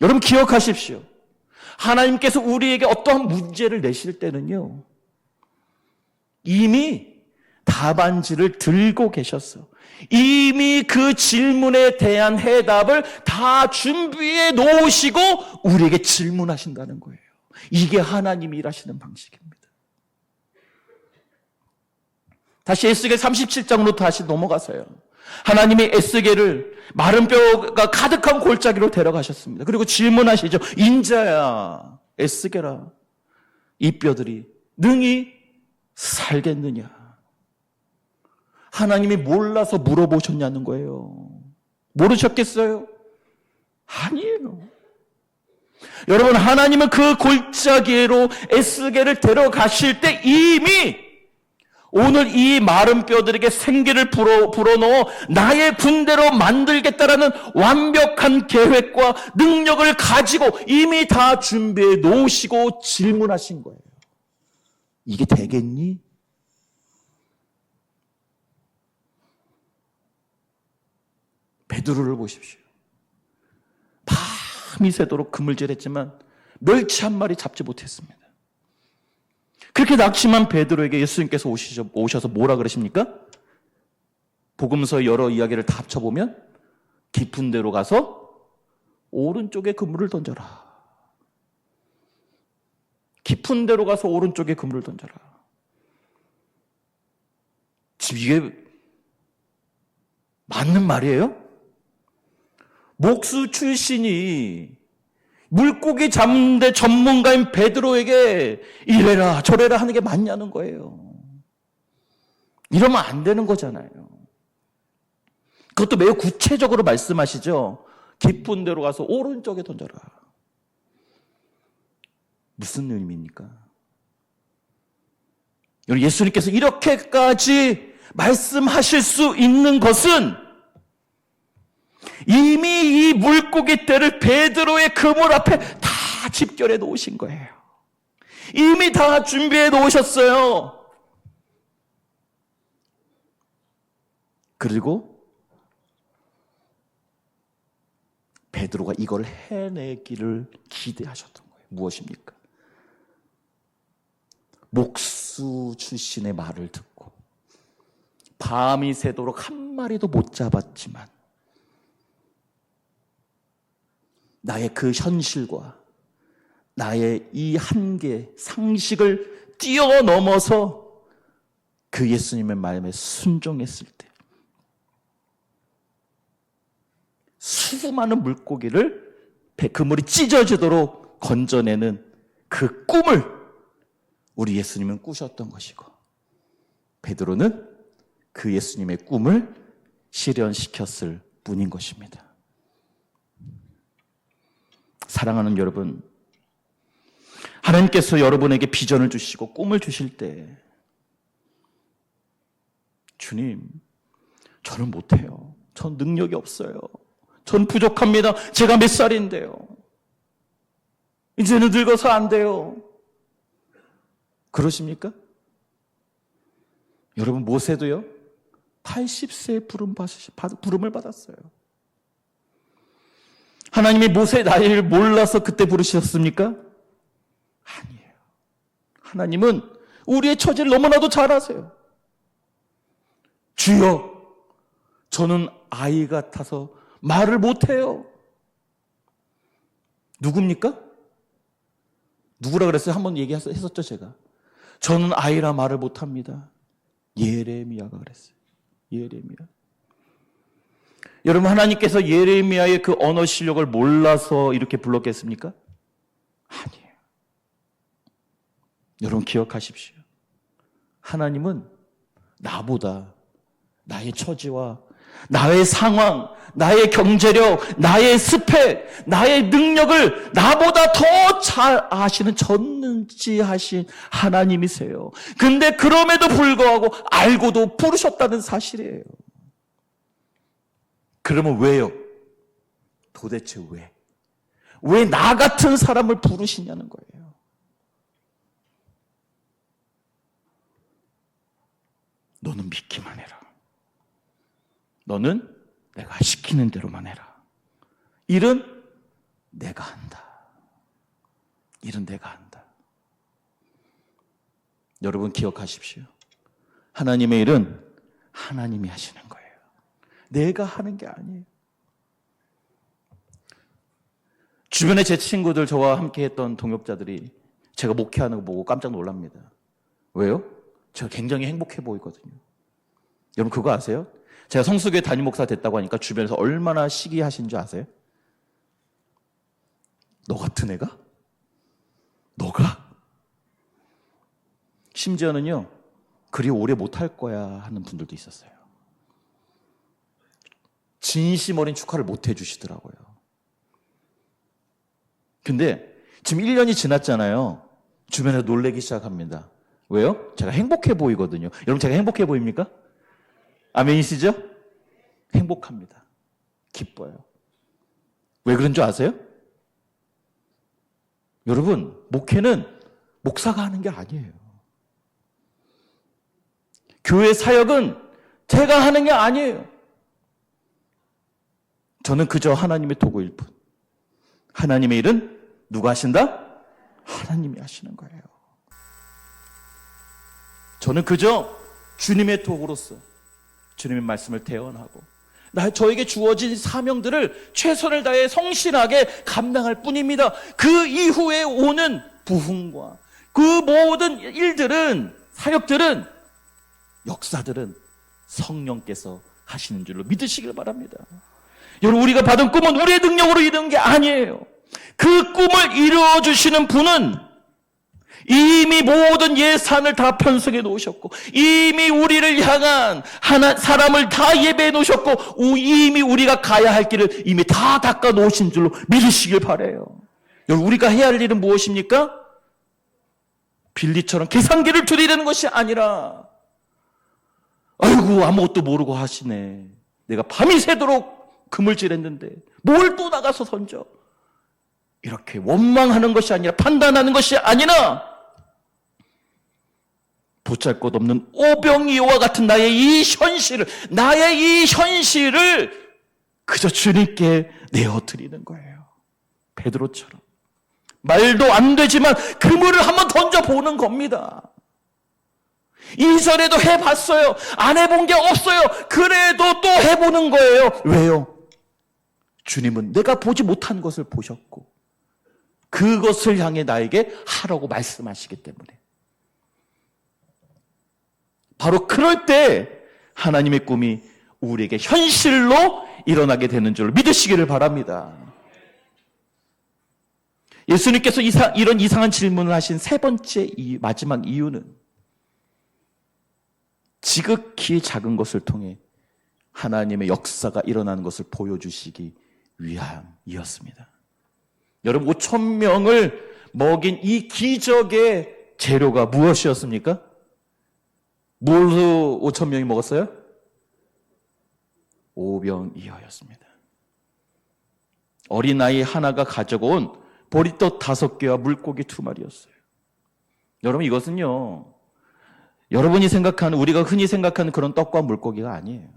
[SPEAKER 1] 여러분 기억하십시오. 하나님께서 우리에게 어떠한 문제를 내실 때는요, 이미 답안지를 들고 계셨어. 이미 그 질문에 대한 해답을 다 준비해 놓으시고 우리에게 질문하신다는 거예요. 이게 하나님이 일하시는 방식입니다. 다시 에스겔 37장으로 다시 넘어가서요. 하나님이 에스겔을 마른 뼈가 가득한 골짜기로 데려가셨습니다. 그리고 질문하시죠. 인자야, 에스겔아, 이 뼈들이 능히 살겠느냐? 하나님이 몰라서 물어보셨냐는 거예요. 모르셨겠어요? 아니에요. 여러분, 하나님은 그 골짜기로 에스겔을 데려가실 때 이미 오늘 이 마른 뼈들에게 생기를 불어넣어 나의 군대로 만들겠다라는 완벽한 계획과 능력을 가지고 이미 다 준비해 놓으시고 질문하신 거예요. 이게 되겠니? 베드로를 보십시오. 밤이 새도록 그물질했지만 멸치 한 마리 잡지 못했습니다. 그렇게 낙심한 베드로에게 예수님께서 오셔서 뭐라 그러십니까? 복음서 여러 이야기를 다 합쳐보면 깊은 데로 가서 오른쪽에 그물을 던져라. 깊은 데로 가서 오른쪽에 그물을 던져라. 지금 이게 맞는 말이에요? 목수 출신이 물고기 잡는 데 전문가인 베드로에게 이래라 저래라 하는 게 맞냐는 거예요. 이러면 안 되는 거잖아요. 그것도 매우 구체적으로 말씀하시죠. 깊은 데로 가서 오른쪽에 던져라. 무슨 의미입니까? 예수님께서 이렇게까지 말씀하실 수 있는 것은 이미 이 물고기 떼를 베드로의 그물 앞에 다 집결해 놓으신 거예요. 이미 다 준비해 놓으셨어요. 그리고 베드로가 이걸 해내기를 기대하셨던 거예요. 무엇입니까? 목수 출신의 말을 듣고 밤이 새도록 한 마리도 못 잡았지만 나의 그 현실과 나의 이 한계, 상식을 뛰어넘어서 그 예수님의 말씀에 순종했을 때 수많은 물고기를 그물이 찢어지도록 건져내는 그 꿈을 우리 예수님은 꾸셨던 것이고 베드로는 그 예수님의 꿈을 실현시켰을 뿐인 것입니다. 사랑하는 여러분, 하나님께서 여러분에게 비전을 주시고 꿈을 주실 때 주님, 저는 못해요. 전 능력이 없어요. 전 부족합니다. 제가 몇 살인데요. 이제는 늙어서 안 돼요. 그러십니까? 여러분, 모세도요 80세에 부름을 받았어요. 하나님이 모세의 나이를 몰라서 그때 부르셨습니까? 아니에요. 하나님은 우리의 처지를 너무나도 잘 아세요. 주여, 저는 아이 같아서 말을 못해요. 누굽니까? 누구라 그랬어요? 한번 얘기했었죠, 제가. 저는 아이라 말을 못합니다. 예레미야가 그랬어요. 예레미야. 여러분, 하나님께서 예레미야의 그 언어 실력을 몰라서 이렇게 불렀겠습니까? 아니에요. 여러분 기억하십시오. 하나님은 나보다 나의 처지와 나의 상황, 나의 경제력, 나의 스펙, 나의 능력을 나보다 더 잘 아시는 전지하신 하나님이세요. 근데 그럼에도 불구하고 알고도 부르셨다는 사실이에요. 그러면 왜요? 도대체 왜? 왜 나 같은 사람을 부르시냐는 거예요. 너는 믿기만 해라. 너는 내가 시키는 대로만 해라. 일은 내가 한다. 일은 내가 한다. 여러분 기억하십시오. 하나님의 일은 하나님이 하시는 거예요. 내가 하는 게 아니에요. 주변에 제 친구들, 저와 함께 했던 동역자들이 제가 목회하는 거 보고 깜짝 놀랍니다. 왜요? 제가 굉장히 행복해 보이거든요. 여러분 그거 아세요? 제가 성수교회 담임 목사 됐다고 하니까 주변에서 얼마나 시기하신 줄 아세요? 너 같은 애가? 너가? 심지어는요, 그리 오래 못할 거야 하는 분들도 있었어요. 진심 어린 축하를 못 해주시더라고요. 근데 지금 1년이 지났잖아요. 주변에서 놀래기 시작합니다. 왜요? 제가 행복해 보이거든요. 여러분 제가 행복해 보입니까? 아멘이시죠? 행복합니다. 기뻐요. 왜 그런 줄 아세요? 여러분, 목회는 목사가 하는 게 아니에요. 교회 사역은 제가 하는 게 아니에요. 저는 그저 하나님의 도구일 뿐. 하나님의 일은 누가 하신다? 하나님이 하시는 거예요. 저는 그저 주님의 도구로서 주님의 말씀을 대언하고 저에게 주어진 사명들을 최선을 다해 성실하게 감당할 뿐입니다. 그 이후에 오는 부흥과 그 모든 일들은, 사역들은, 역사들은 성령께서 하시는 줄로 믿으시길 바랍니다. 여러분, 우리가 받은 꿈은 우리의 능력으로 이루는 게 아니에요. 그 꿈을 이루어주시는 분은 이미 모든 예산을 다 편성해 놓으셨고, 이미 우리를 향한 사람을 다 예배해 놓으셨고, 이미 우리가 가야 할 길을 이미 다 닦아 놓으신 줄로 믿으시길 바라요. 여러분, 우리가 해야 할 일은 무엇입니까? 빌리처럼 계산기를 두드리는 것이 아니라, 아이고 아무것도 모르고 하시네, 내가 밤이 새도록 그물질했는데 뭘 또 나가서 선져, 이렇게 원망하는 것이 아니라, 판단하는 것이 아니라, 보잘것없는 오병이어와 같은 나의 이 현실을 그저 주님께 내어드리는 거예요. 베드로처럼 말도 안 되지만 그물을 한번 던져보는 겁니다. 이전에도 해봤어요. 안 해본 게 없어요. 그래도 또 해보는 거예요. 왜요? 주님은 내가 보지 못한 것을 보셨고 그것을 향해 나에게 하라고 말씀하시기 때문에, 바로 그럴 때 하나님의 꿈이 우리에게 현실로 일어나게 되는 줄 믿으시기를 바랍니다. 예수님께서 이런 이상한 질문을 하신 세 번째 마지막 이유는 지극히 작은 것을 통해 하나님의 역사가 일어나는 것을 보여주시기 위함이었습니다. 여러분, 5,000명을 먹인 이 기적의 재료가 무엇이었습니까? 뭘로 5,000명이 먹었어요? 오병이어였습니다. 어린아이 하나가 가져온 보리떡 5개와 물고기 2마리였어요. 여러분, 이것은요, 여러분이 생각하는, 우리가 흔히 생각하는 그런 떡과 물고기가 아니에요.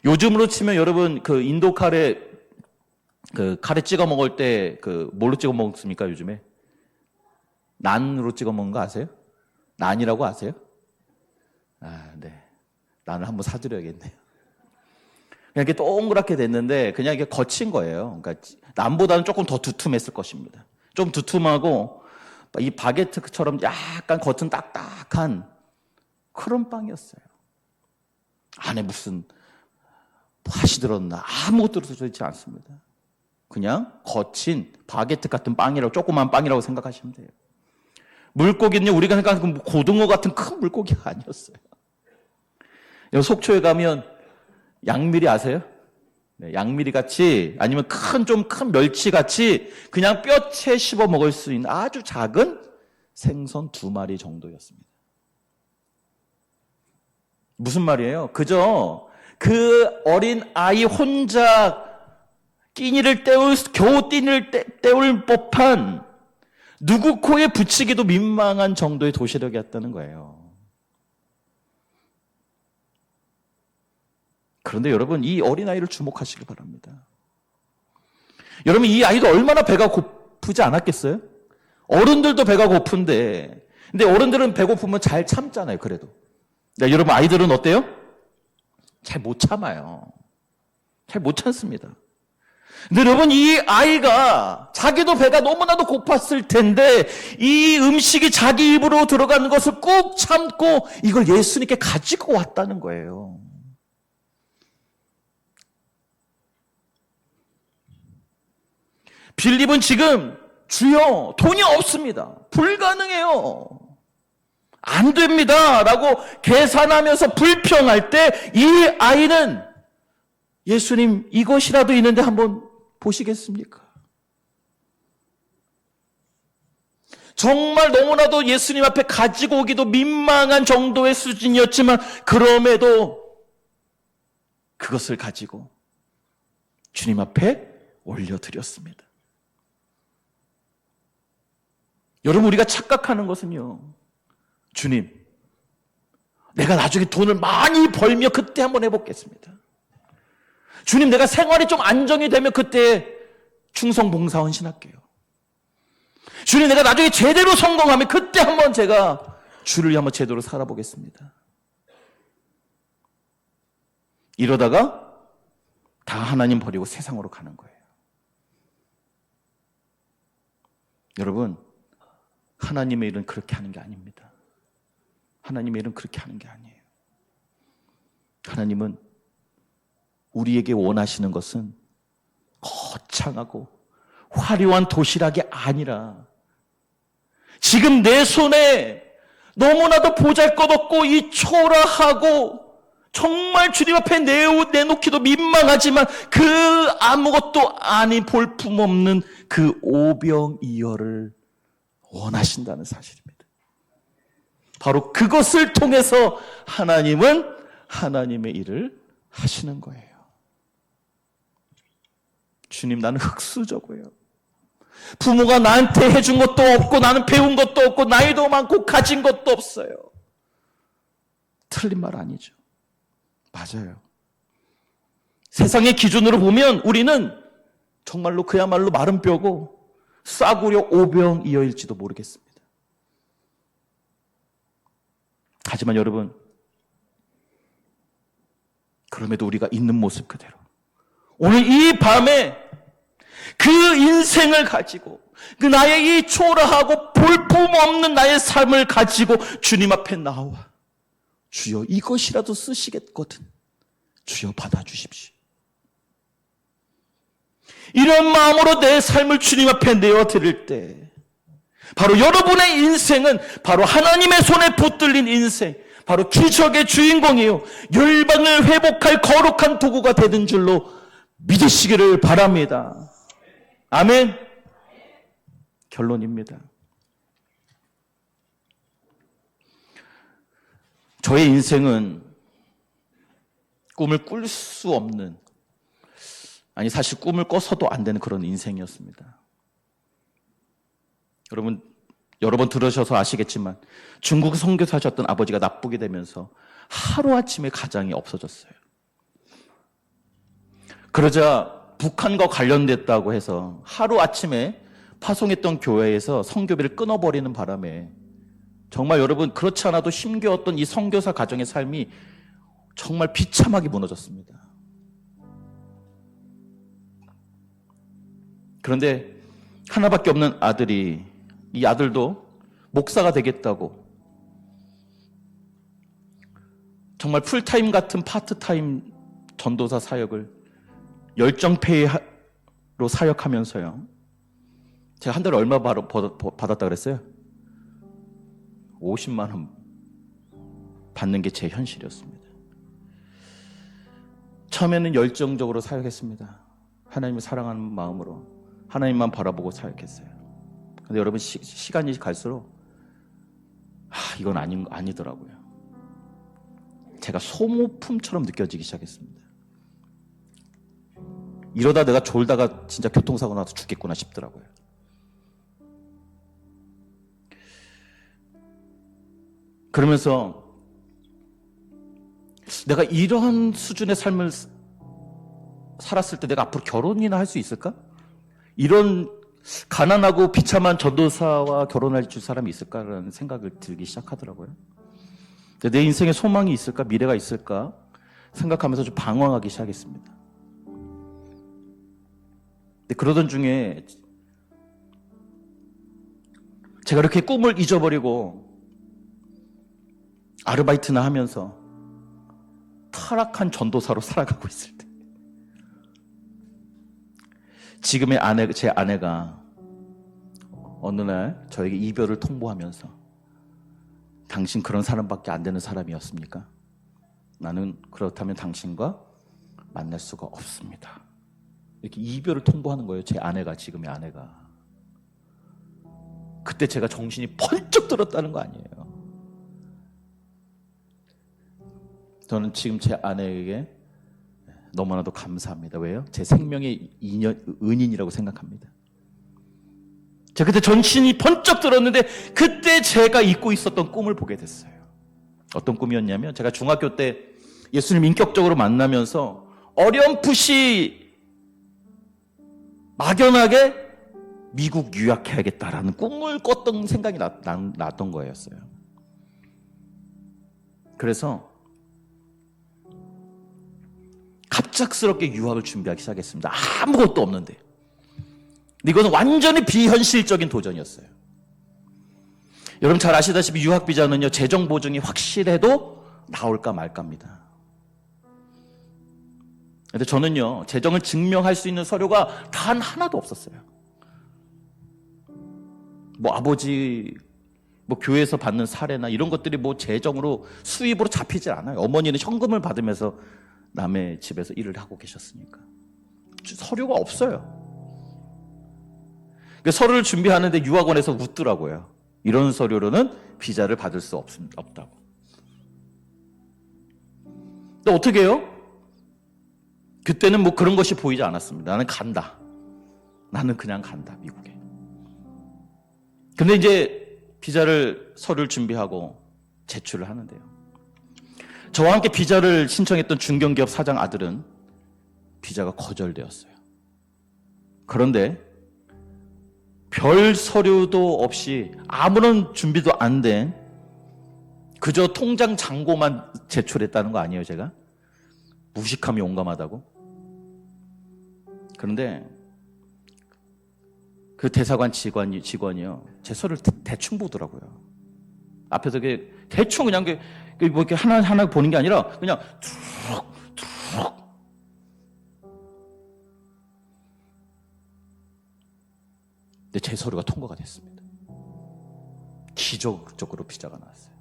[SPEAKER 1] 요즘으로 치면 여러분, 그 인도 카레, 그 카레 찍어 먹을 때 뭘로 찍어 먹습니까, 요즘에? 난으로 찍어 먹는 거 아세요? 난이라고 아세요? 아, 네. 난을 한번 사드려야겠네요. 그냥 이렇게 동그랗게 됐는데 그냥 이게 거친 거예요. 그러니까 난보다는 조금 더 두툼했을 것입니다. 좀 두툼하고 이 바게트처럼 약간 겉은 딱딱한 그런 빵이었어요. 안에 무슨 팥이 들었나 아무것도 들어있지 않습니다. 그냥 거친 바게트 같은 빵이라고, 조그만 빵이라고 생각하시면 돼요. 물고기는요, 우리가 생각하는 고등어 같은 큰 물고기가 아니었어요. 속초에 가면 양미리 아세요? 네, 양미리 같이 아니면 좀 큰 멸치 같이 그냥 뼈채 씹어 먹을 수 있는 아주 작은 생선 2마리 정도였습니다. 무슨 말이에요? 그저 그 어린 아이 혼자 겨우 끼니를 때울 법한 누구 코에 붙이기도 민망한 정도의 도시락이었다는 거예요. 그런데 여러분, 이 어린아이를 주목하시기 바랍니다. 여러분, 이 아이도 얼마나 배가 고프지 않았겠어요? 어른들도 배가 고픈데, 근데 어른들은 배고프면 잘 참잖아요, 그래도. 네, 여러분, 아이들은 어때요? 잘 못 참아요. 잘 못 참습니다. 근데 여러분, 이 아이가 자기도 배가 너무나도 고팠을 텐데 이 음식이 자기 입으로 들어가는 것을 꾹 참고 이걸 예수님께 가지고 왔다는 거예요. 빌립은 지금 주여 돈이 없습니다. 불가능해요. 안 됩니다. 라고 계산하면서 불평할 때 이 아이는 예수님 이것이라도 있는데 한번 보시겠습니까? 정말 너무나도 예수님 앞에 가지고 오기도 민망한 정도의 수준이었지만 그럼에도 그것을 가지고 주님 앞에 올려드렸습니다. 여러분, 우리가 착각하는 것은요, 주님, 내가 나중에 돈을 많이 벌며 그때 한번 해보겠습니다. 주님, 내가 생활이 좀 안정이 되면 그때 충성 봉사 헌신할게요. 주님, 내가 나중에 제대로 성공하면 그때 한번 제가 주를 위해 한번 제대로 살아보겠습니다. 이러다가 다 하나님 버리고 세상으로 가는 거예요. 여러분, 하나님의 일은 그렇게 하는 게 아닙니다. 하나님의 일은 그렇게 하는 게 아니에요. 하나님은 우리에게 원하시는 것은 거창하고 화려한 도시락이 아니라 지금 내 손에 너무나도 보잘것없고 이 초라하고 정말 주님 앞에 내놓기도 민망하지만 그 아무것도 아닌 볼품없는 그 오병이어를 원하신다는 사실입니다. 바로 그것을 통해서 하나님은 하나님의 일을 하시는 거예요. 주님, 나는 흙수저고요. 부모가 나한테 해준 것도 없고 나는 배운 것도 없고 나이도 많고 가진 것도 없어요. 틀린 말 아니죠. 맞아요. 세상의 기준으로 보면 우리는 정말로 그야말로 마른 뼈고 싸구려 오병이어일지도 모르겠습니다. 하지만 여러분, 그럼에도 우리가 있는 모습 그대로 오늘 이 밤에 그 인생을 가지고 그 나의 이 초라하고 볼품없는 나의 삶을 가지고 주님 앞에 나와 주여 이것이라도 쓰시겠거든 주여 받아주십시오. 이런 마음으로 내 삶을 주님 앞에 내어드릴 때 바로 여러분의 인생은 바로 하나님의 손에 붙들린 인생, 바로 기적의 주인공이요 열방을 회복할 거룩한 도구가 되는 줄로 믿으시기를 바랍니다. 아멘. 결론입니다. 저의 인생은 꿈을 꿀 수 없는, 아니 사실 꿈을 꿔서도 안 되는 그런 인생이었습니다. 여러분 여러 번 들으셔서 아시겠지만 중국 선교사 하셨던 아버지가 나쁘게 되면서 하루아침에 가장이 없어졌어요. 그러자 북한과 관련됐다고 해서 하루아침에 파송했던 교회에서 선교비를 끊어버리는 바람에 정말 여러분 그렇지 않아도 힘겨웠던 이 선교사 가정의 삶이 정말 비참하게 무너졌습니다. 그런데 하나밖에 없는 아들이, 이 아들도 목사가 되겠다고 정말 풀타임 같은 파트타임 전도사 사역을 열정페이로 사역하면서요. 제가 한 달에 얼마 받았다 그랬어요? 50만 원 받는 게 제 현실이었습니다. 처음에는 열정적으로 사역했습니다. 하나님을 사랑하는 마음으로 하나님만 바라보고 사역했어요. 근데 여러분 시간이 갈수록 이건 아니더라고요. 제가 소모품처럼 느껴지기 시작했습니다. 이러다 내가 졸다가 진짜 교통사고 나서 죽겠구나 싶더라고요. 그러면서 내가 이런 수준의 삶을 살았을 때 내가 앞으로 결혼이나 할 수 있을까? 이런 가난하고 비참한 전도사와 결혼할 줄 사람이 있을까라는 생각을 들기 시작하더라고요. 내 인생에 소망이 있을까? 미래가 있을까? 생각하면서 좀 방황하기 시작했습니다. 근데 그러던 중에 제가 이렇게 꿈을 잊어버리고 아르바이트나 하면서 타락한 전도사로 살아가고 있을 때 지금의 제 아내가 어느 날 저에게 이별을 통보하면서 당신 그런 사람밖에 안 되는 사람이었습니까? 나는 그렇다면 당신과 만날 수가 없습니다. 이렇게 이별을 통보하는 거예요. 제 아내가, 지금의 아내가. 그때 제가 정신이 번쩍 들었다는 거 아니에요. 저는 지금 제 아내에게 너무나도 감사합니다. 왜요? 제 생명의 은인이라고 생각합니다. 제가 그때 정신이 번쩍 들었는데 그때 제가 잊고 있었던 꿈을 보게 됐어요. 어떤 꿈이었냐면 제가 중학교 때 예수님 인격적으로 만나면서 어렴풋이 막연하게 미국 유학해야겠다라는 꿈을 꿨던 생각이 났던 거였어요. 그래서 갑작스럽게 유학을 준비하기 시작했습니다. 아무것도 없는데. 근데 이거는 완전히 비현실적인 도전이었어요. 여러분 잘 아시다시피 유학 비자는요, 재정 보증이 확실해도 나올까 말까입니다. 근데 저는요, 재정을 증명할 수 있는 서류가 단 하나도 없었어요. 아버지 교회에서 받는 사례나 이런 것들이 재정으로 수입으로 잡히질 않아요. 어머니는 현금을 받으면서 남의 집에서 일을 하고 계셨으니까 서류가 없어요. 서류를 준비하는데 유학원에서 묻더라고요. 이런 서류로는 비자를 받을 수 없다고. 근데 어떻게 해요? 그때는 그런 것이 보이지 않았습니다. 나는 간다. 나는 그냥 간다, 미국에. 근데 이제 서류를 준비하고 제출을 하는데요. 저와 함께 비자를 신청했던 중견기업 사장 아들은 비자가 거절되었어요. 그런데 별 서류도 없이 아무런 준비도 안 된 그저 통장 잔고만 제출했다는 거 아니에요, 제가? 무식함이 용감하다고? 그런데 그 대사관 직원이요, 제 서류를 대충 보더라고요. 앞에서 대충 그냥 이렇게 하나 보는 게 아니라 그냥 툭. 근데 제 서류가 통과가 됐습니다. 기적적으로 비자가 나왔어요.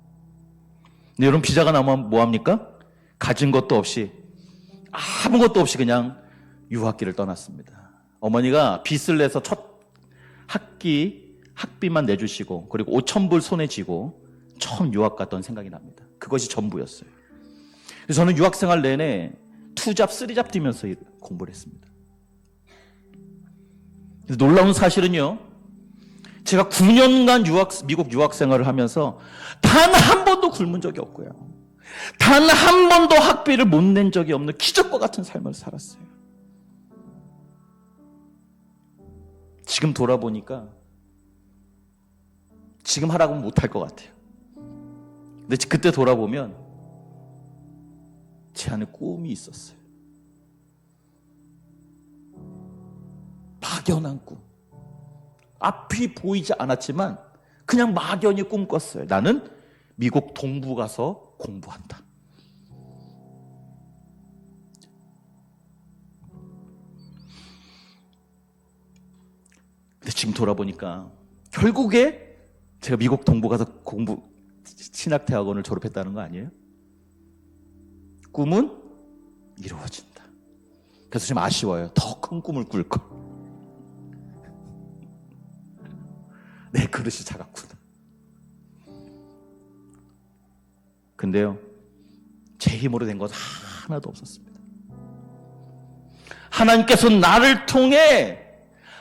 [SPEAKER 1] 근데 여러분, 비자가 나오면 뭐합니까? 가진 것도 없이, 아무것도 없이 그냥 유학기를 떠났습니다. 어머니가 빚을 내서 첫 학비만 내주시고, 그리고 5,000불 손에 쥐고 처음 유학 갔던 생각이 납니다. 그것이 전부였어요. 그래서 저는 유학생활 내내 2잡, 3잡 뛰면서 공부를 했습니다. 놀라운 사실은요, 제가 9년간 미국 유학생활을 하면서 단 한 번도 굶은 적이 없고요, 단 한 번도 학비를 못 낸 적이 없는 기적과 같은 삶을 살았어요. 지금 돌아보니까 지금 하라고 하면 못할 것 같아요. 근데 그때 돌아보면 제 안에 꿈이 있었어요. 막연한 꿈. 앞이 보이지 않았지만 그냥 막연히 꿈꿨어요. 나는 미국 동부 가서 공부한다. 근데 지금 돌아보니까 결국에 제가 미국 동부 가서 신학대학원을 졸업했다는 거 아니에요? 꿈은 이루어진다. 그래서 좀 아쉬워요. 더 큰 꿈을 꿀 걸. 내 그릇이 작았구나. 근데요, 제 힘으로 된 것 하나도 없었습니다. 하나님께서 나를 통해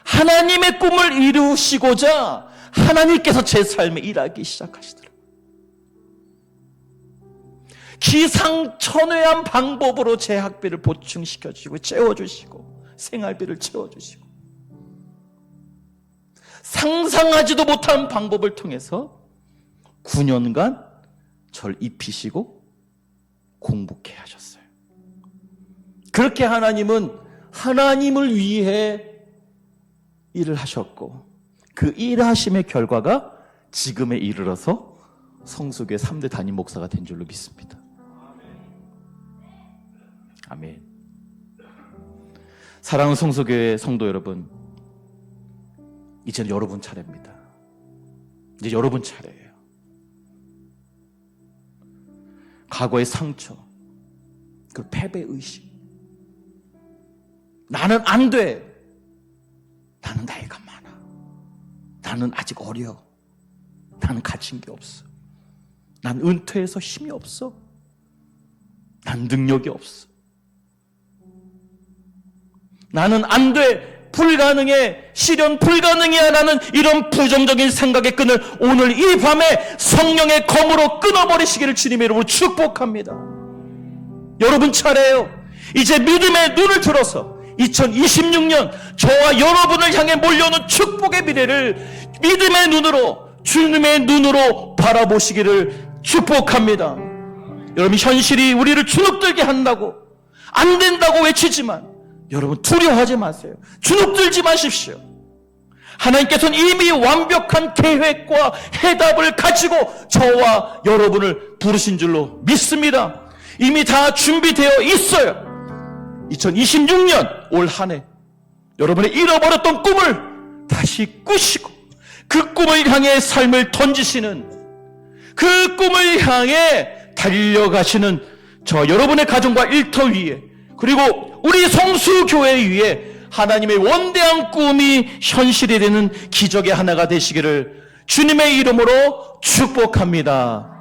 [SPEAKER 1] 하나님의 꿈을 이루시고자 하나님께서 제 삶에 일하기 시작하시더라고요. 기상천외한 방법으로 제 학비를 보충시켜주시고 채워주시고 생활비를 채워주시고 상상하지도 못한 방법을 통해서 9년간 절 입히시고 공부케 하셨어요. 그렇게 하나님은 하나님을 위해 일을 하셨고 그 일하심의 결과가 지금에 이르러서 성수교회 3대 담임 목사가 된 줄로 믿습니다. 아멘. 사랑하는 성수교회 성도 여러분, 이제는 여러분 차례입니다. 이제 여러분 차례예요. 과거의 상처, 그 패배의식, 나는 안 돼, 나는 나이가 많아, 나는 아직 어려, 나는 가진 게 없어, 난 은퇴해서 힘이 없어, 난 능력이 없어, 나는 안 돼, 불가능해, 실현 불가능이야 라는 이런 부정적인 생각의 끈을 오늘 이 밤에 성령의 검으로 끊어버리시기를 주님의 이름으로 축복합니다. 여러분 차례예요. 이제 믿음의 눈을 들어서 2026년 저와 여러분을 향해 몰려오는 축복의 미래를 믿음의 눈으로, 주님의 눈으로 바라보시기를 축복합니다. 여러분, 현실이 우리를 주눅들게 한다고, 안 된다고 외치지만 여러분 두려워하지 마세요. 주눅들지 마십시오. 하나님께서는 이미 완벽한 계획과 해답을 가지고 저와 여러분을 부르신 줄로 믿습니다. 이미 다 준비되어 있어요. 2026년 올 한 해 여러분의 잃어버렸던 꿈을 다시 꾸시고 그 꿈을 향해 삶을 던지시는, 그 꿈을 향해 달려가시는 저 여러분의 가정과 일터 위에, 그리고 우리 성수교회 위에 하나님의 원대한 꿈이 현실이 되는 기적의 하나가 되시기를 주님의 이름으로 축복합니다.